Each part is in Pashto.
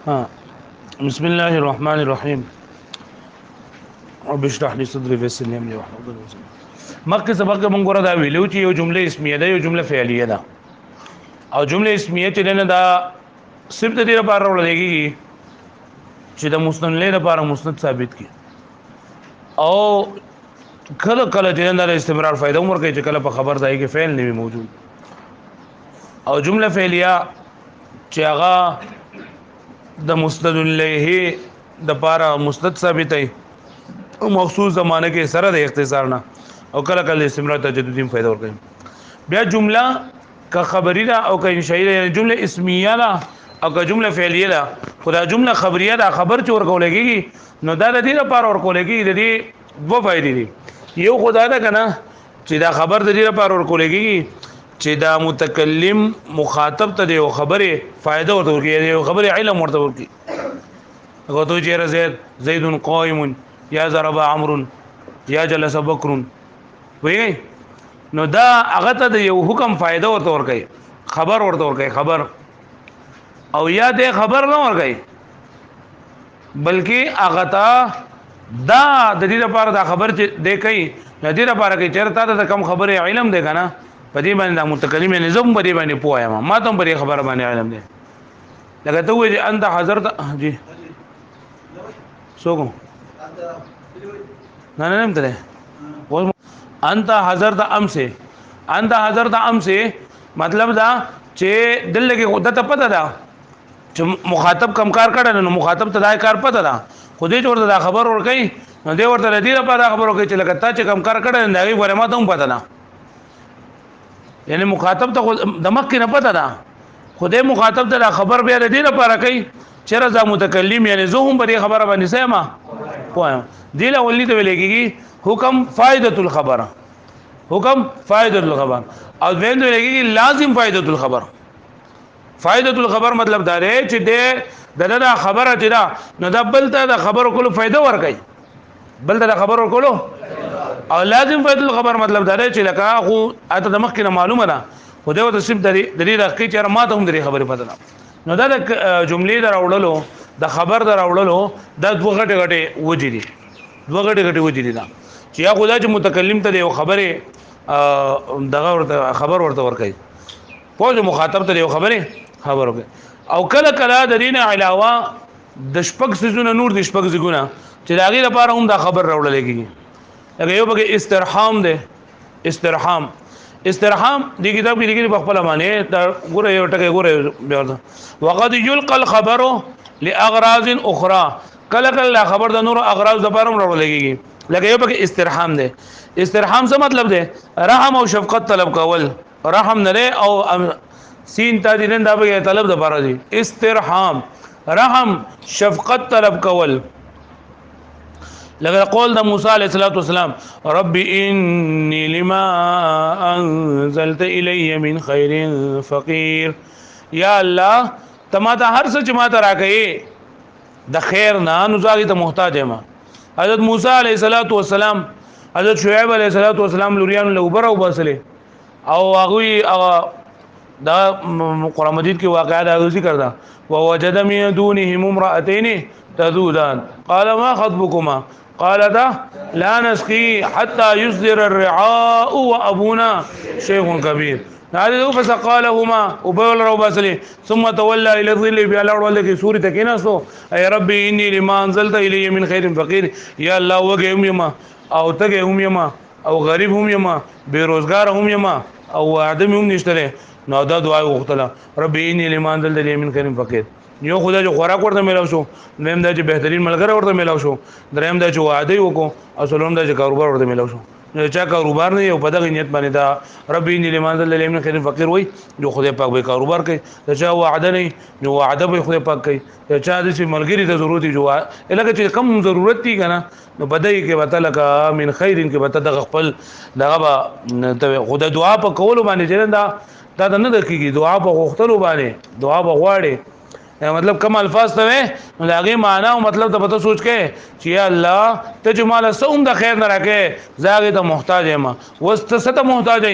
ها بسم الله الرحمن الرحیم رب اشرح لي صدري ويسر لي امري واحلل عقدة من لساني. مخکې سبق کې مونږ دا ویلو چې یو جمله اسمیه ده یو جمله فعلیه ده او جمله اسمیه چې نه دا صرف د دې لپاره ولګي چې د مسند له لپاره مسند ثابت کی او کله کله چې د استمرار فائدہ عمر کې چې کله په خبر ځای کې فعل نه موجود او جمله فعلیه چې هغه د مسند الیه د لپاره مسند ثابت ای او مخصوص زمانه کې سره د اختصار نه او کله کله استمرار تجددین فائدہ ورکوي بیا جمله کا خبری ده او کا انشائی ده یعنی جمله اسمیه ده او کا جمله فعلیه ده خدا جمله خبریه ده خبر چې ورکولېږي نو دا د دې لپاره ورکولېږي د دې دوه فائدې دي یو خدا ده کنه چې دا خبر د دې لپاره ورکولېږي چې دا متکلم مخاطب ته یو خبره فائدہ ورکوي یو خبره علم ورکوي هغه ته چې زید قائم یا ضرب عمرو یا جلس بکر وایي نو دا هغه ته یو حکم فائدہ ورکوي خبر ورکوي خبر او یا دې خبر نه ورکوي بلکې هغه ته دا د دې لپاره دا خبر چې دې کوي د دې لپاره کې چیرته ته کم خبره علم دی کنه په دې باندې متکلم نظم په دې باندې پوهه ما ته په خبره باندې علم دی لکه ته وایي انت حضرت جی سوګو نه ته انت حضرت امسه انت حضرت امسه مطلب دا چې دل کې خود ته پته ده چې مخاطب کم کار کړي نو مخاطب ته دا کار پته ده خو دې ورته دا خبر ورکړي نو دې ورته دې لپاره خبر ورکړي چې لکه تا چې کم کار کړي نه غي ورما ته هم پته ده یعنی مخاطب ته د مکه نه پته ده خو دې مخاطب ته دا خبر بیا دې لپاره کوي چې رضا متکلم یعنی زه هم په خبره باندې سما وایم دې له ولې ته ویلېږي حکم فائدۃ الخبر حکم فائدۃ الخبر او وین ته ویلېږي لازم فائدۃ الخبر فائدۃ الخبر مطلب دا دی چې دغه خبره چې دا نو دا بل ته د خبرو کولو فائدہ ورکړي بل ته د خبرو کولو او لازم فائدۃ الخبر مطلب دا دی چې لکه خو اته د مخ کې معلومه ده خو دا ته صرف د دې راکې چې ما ته هم د خبرې پته ده نو دا د جملې دراوړلو د خبر دراوړلو د دوه غټه غټه وجې دي دوه غټه غټه وجې دي دا چې یا خدای چې متکلم ته یو خبره دغه ورته خبر ورته ورکړي پوه مخاطب ته یو خبره خبر ورکړي او کله کله د دینه علاوه د شپږ سيزونه نور د شپږ زګونه چې داغه لپاره هم دا خبر راوړل کېږي هغه یو بګي استرحام ده استرحام دی کتاب کې لیکلي په خپل معنی دا ګوره یو ټکی ګوره بیا وقد يلقى الخبر لاغراض اخرى کله کله خبر د نور اغراض د لپاره راوړل کېږي لکه یو بګي استرحام ده استرحام څه مطلب ده رحم او شفقت طلب کول رحم نه او سین تا دي نه دا به طلب د لپاره دي استرحام رحم شفقت طلب کول لکه قول د موسی علیه السلام رب انی لما انزلت الی من خیر فقیر یا الله تماته هر څه چې ما ته راکې د خیر نه نوځي ته محتاج یم حضرت موسی علیه السلام حضرت شعیب علیه السلام لوریان له اوبر او بسله او هغه دا قرآن مجید کې واقعا دا ذکر ده ووجد من دونهم امرأتين تذودان قال ما خطبكما قالتا لا نسقي حتى يصدر الرعاء وابونا شيخ كبير هذا فسقى لهما وبول رباسلي ثم تولى الى الظل بيالار ولك سوري تكيناسو اي ربي اني لما انزلت الي من خير فقير يا الله وجهم يما او تگهم يما او غریب هم يما بیروزگار هم يما او ادم هم نشته نو دا دعا وغوښتله ربي اني لما انزلت الي من خير فقير یو خدای جو خوراک ورته ملاو شو نیم دا چې بهترین ملګری ورته ملاو شو دریم دا چې وعده وکړو اصلون دا چې کاروبار ورته ملاو شو چا کاروبار نه یو په دغه نیت باندې دا ربي اني لما انزلت الي من خير فقير وای جو خدای پاک به کاروبار کوي چا وعده نه نو وعده به خدای پاک کوي چا د ملګری ته ضرورت جو الګ چې کم ضرورت دي کنه نو بدای کې وته لکه من خیر کې وته د خپل دغه خدای دعا په کول باندې چې دا نه د کیږي دعا په غوښتلو باندې دعا په غواړي مطلب کم الفاظ ته نو هغه معنا او مطلب ته پته سوچ کې چې یا الله ته جمال سوم د خیر نه راکې زاغه ته محتاج یم وست ست محتاج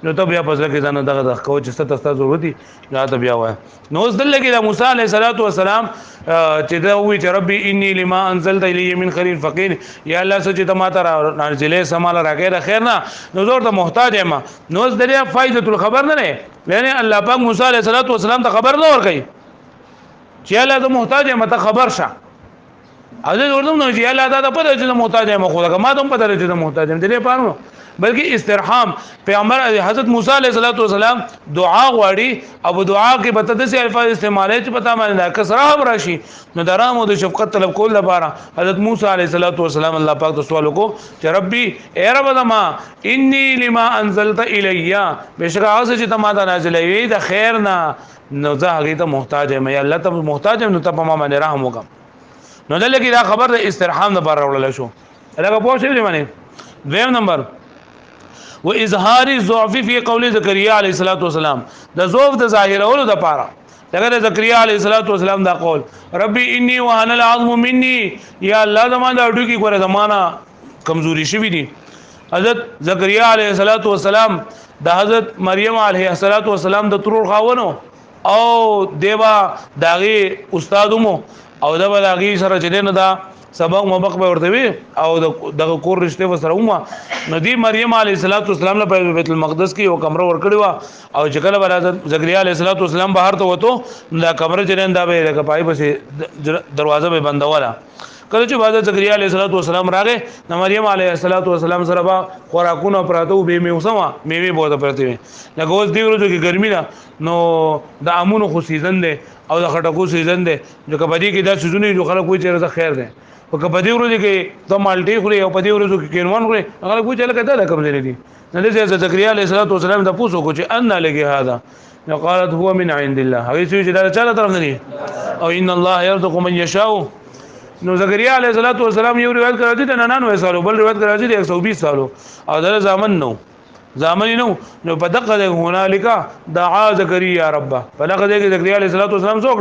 نو ته بیا پس کې ځان دغه کوچ ست ضرورت دي یا ته بیا وای نو اوس دلته کې د موسی علیه السلام چې دا وی چې ربي انی لما انزلت الی من خير فقير یا الله سچ ته ما ته نازلې سمال راګه د خیر نه نو زور ته محتاج ما نو اوس دریا فائدۃ الخبر نه یعنی الله پاک موسی علیه السلام ته خبر نه ورکړي چې الله ته محتاج ما ته خبر شه اځه ورته نو چې الله ته پته چې محتاج ما خو دا ما ته پته چې محتاج دې نه پاره بلکې استرحام پیغمبر حضرت موسی علیه السلام دعا غواړي او دعا کې به تدسي الفاظ استعمالي چې پتا باندې کسره راشي نو درام او د شفقت طلب کول لپاره حضرت موسی علیه السلام الله پاک ته سوال وکړو چې ربي اے رب زما انی لما انزلت الیا بشکره اوس چې تما ته نازلې د خیر نه نو زه هغه ته محتاج یم یا الله ته محتاج یم نو ته په ما باندې رحم وکړه نو دلته کې دا خبر د استرحام نه بار راوړل شو هغه په شی باندې دویم نمبر و اظهار الضعف فی قول زکریا علیه السلام د ضعف د ظاهرولو د پاره دغه زکریا علیه السلام دا قول ربی انی وهن العظم مني یا الله زمانه اډو کی ګوره زمانہ کمزوری شوی دي حضرت زکریا علیه السلام د حضرت مریم علیه السلام د ترور خاونو او دیوا داغي استادمو او دا داغي سره چې نه دا سبق مبق به ورته وي او دغه کور رشته وسره ومه ندی مریم علیه السلام له بیت المقدس کې یو کمره ور کړی و او چې کله ولادت زکریا علیه السلام بهر ته وته دا کمره چې نن دا به د پای پسې دروازه به بندوله کله چې بعد زکریا علیه السلام راغی نو مریم علیه السلام سره با خوراکونه پراته به میوسما میوه بوته پرته وي لکه اوس دی ورځو کې ګرمي ده نو د امونو خو سیزن ده او د خټکو سیزن ده چې کبدی کې دا سيزونه جو خلک کوئی چیرې خیر ده او کبدی ورځو کې ته مالټي خوري او پدی ورځو کې کینوان خوري هغه کوئی چاله کده ده کمزوري دي نه دې زکریا علیه السلام د پوسو کو چې ان لګي هذا قالت هو من عند الله هغه چې دا چاله طرف نه دي او ان الله يرزق من يشاء نو زکریا علیه السلام یو روایت کړی دی 99 سالو بل روایت کړی دی 120 سالو او دا زامن نو نو په دغه هنالک دعا زکریا رب په دغه کې زکریا علیه السلام څوک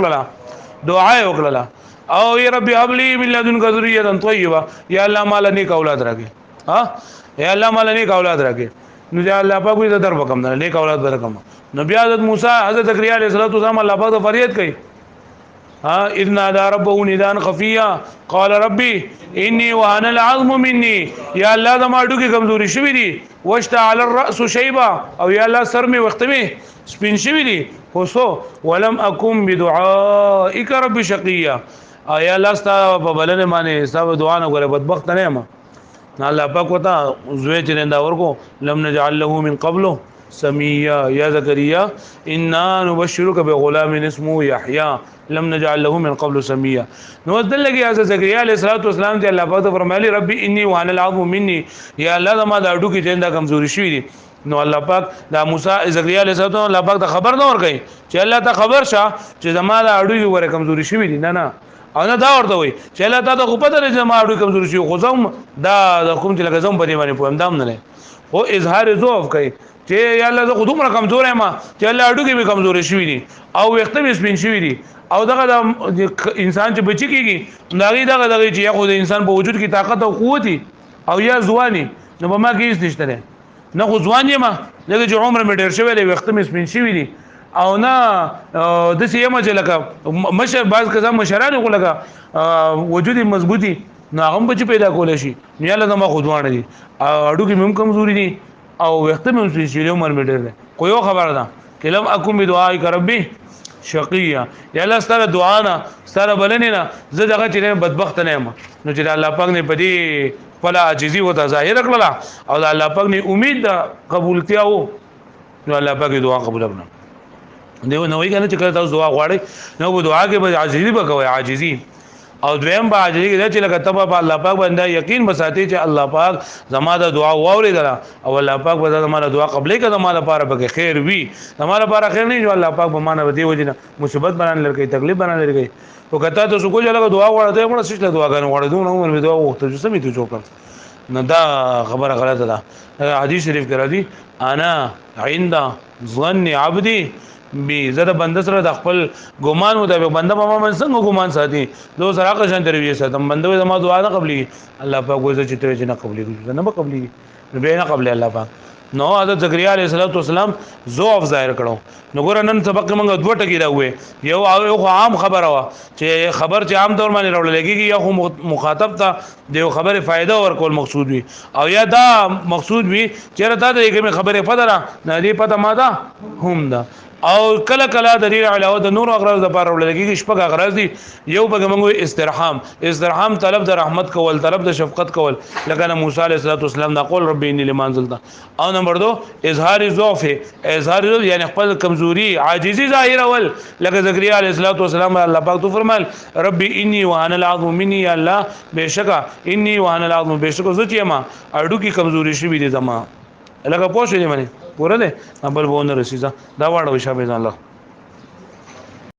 دعا وکړه او یا رب هب لي من لدنك ذريه طيبه یا الله مال نیک اولاد راکې ها یا الله مال نیک اولاد راکې نو یا الله پاک دې در وکم نه نیک اولاد ورکم نو بیا حضرت موسی حضرت زکریا علیه السلام الله پاک ته فریاد کوي ها اذ نادى ربه نداء خفيا قال ربي اني وهن العظم مني یا الله زما اډو کې کمزوري شوې دي واشتعل الراس شيبا او یا الله سر می وخت می سپین شوې دي خو ولم اكن بدعائك رب شقيا یا الله ستا په بلنه باندې ستا دعا نه غره بدبخت نه ما الله پاک وتا زوی چې دا ورکو لم نجعل له من قبله سميا يا زكريا إنا نبشرك بغلام اسمه يحيى لم نجعل له من قبل سميا نو دلګي يا زكريا عليه السلام ته الله پاک فرمایلی ربي اني وهن العظم مني یا الله ما دا اډو کې جندا کمزوري شوې دي نو الله پاک دا موسی زکریا علیه السلام الله پاک ته خبر نه ورکړي چې الله ته خبر شه چې زما دا اډو کې ور کمزوري شوې دي نه او نه دا ورته وي چې الله ته خو پته لري چې ما اډو کمزوري شوې خو زم دا کوم چې لکه زم په دې باندې پوهم دام نه او اظهار ضعف کوي چې یا الله زه خودم را کمزور یم چې الله اډو کې به کمزوري شوې دي او وخت به سپین شوې دي او دغه انسان چې بچی کیږي دغه چې یا خو د انسان په وجود کې طاقت او قوت او یا ځواني نو به ما کې هیڅ نشته نه خو ځوان یم دغه چې عمر مې ډیر شوی دی وخت مې سپین شوی دي او نه د سیمه چې لکه مشر باز کزا مشرانو کو لکه وجود مضبوطی ناغم بچ پیدا کول شي نه الله زما خودوانه دي اډو کې مم کمزوري دي او وخت مې سپین شوی عمر مې ډیر دی خو یو خبره ده کلم اكم بدعاء ربي شقیه یا الله ستاره دعا نه ستاره بلنه نه زه دغه چې بدبخت نه یم نو چې الله پاک نه پدی فلا عجزي وته ظاهر کړلا او الله پاک نه امید د قبولتیا وو نو الله پاک دعا قبول کړه دیو نو وی کنه چې کله تاسو دعا غواړئ نو دعا کې به عاجزي وکوي عاجزي او دویم با عاجزي کې چې لکه تبا په الله پاک باندې یقین بساتي چې الله پاک زما د دعا واورېدل او الله پاک به زما د دعا قبلې کړه زما لپاره به خیر وي زما لپاره خیر نه جو الله پاک به مانه ودی وجنه مصیبت باندې لړکې تکلیف باندې لړکې او کته ته سکو جلګه دعا غواړې مړه سچله دعا غواړې غواړې نو مې دعا وخت چې سمې ته چوکړ نه دا خبره غلطه ده حدیث شریف کې راځي انا عند ظن عبدي بي زره بنده سره د خپل ګمان مطابق بنده په ما څنګه ګمان ساتي دو سره که شان تروي ساتم بنده زما دعا نه قبلي الله پاک وځي چې ته نه قبلي نه به قبلي به نه قبلي الله پاک نو حضرت زکریا علیه السلام ضعف ظاهر کړو نو ګور نن سبق موږ دوه ټکی دا وې یو عام خبره وا چې خبر چې عام طور باندې راول لګي یا خو مخاطب ته د خبره فائدہ ورکول مقصود وي او یا دا مقصود وي چې راته د کومه خبره پته را نه دی پته ما ده هم ده او کله کله د دې علاوه د نور اغراض د پاره ولګي شپږ اغراض دي یو به موږ استرحام طلب د رحمت کول طلب د شفقت کول لکه موسی علیه السلام دا قول ربي اني لمن زلت او نمبر 2 اظهار ضعف یعنی خپل کمزوري عاجزي ظاهر اول لکه زکریا علیه السلام الله پاک تو فرمایل ربي اني وهن العظم مني یا الله بشکا اني وهن العظم بشکا زچما اډو کی کمزوري شوی دي زما لکه پوښتنه منی پوره ده بل وونه رسیدا دا واړو شابه ځان الله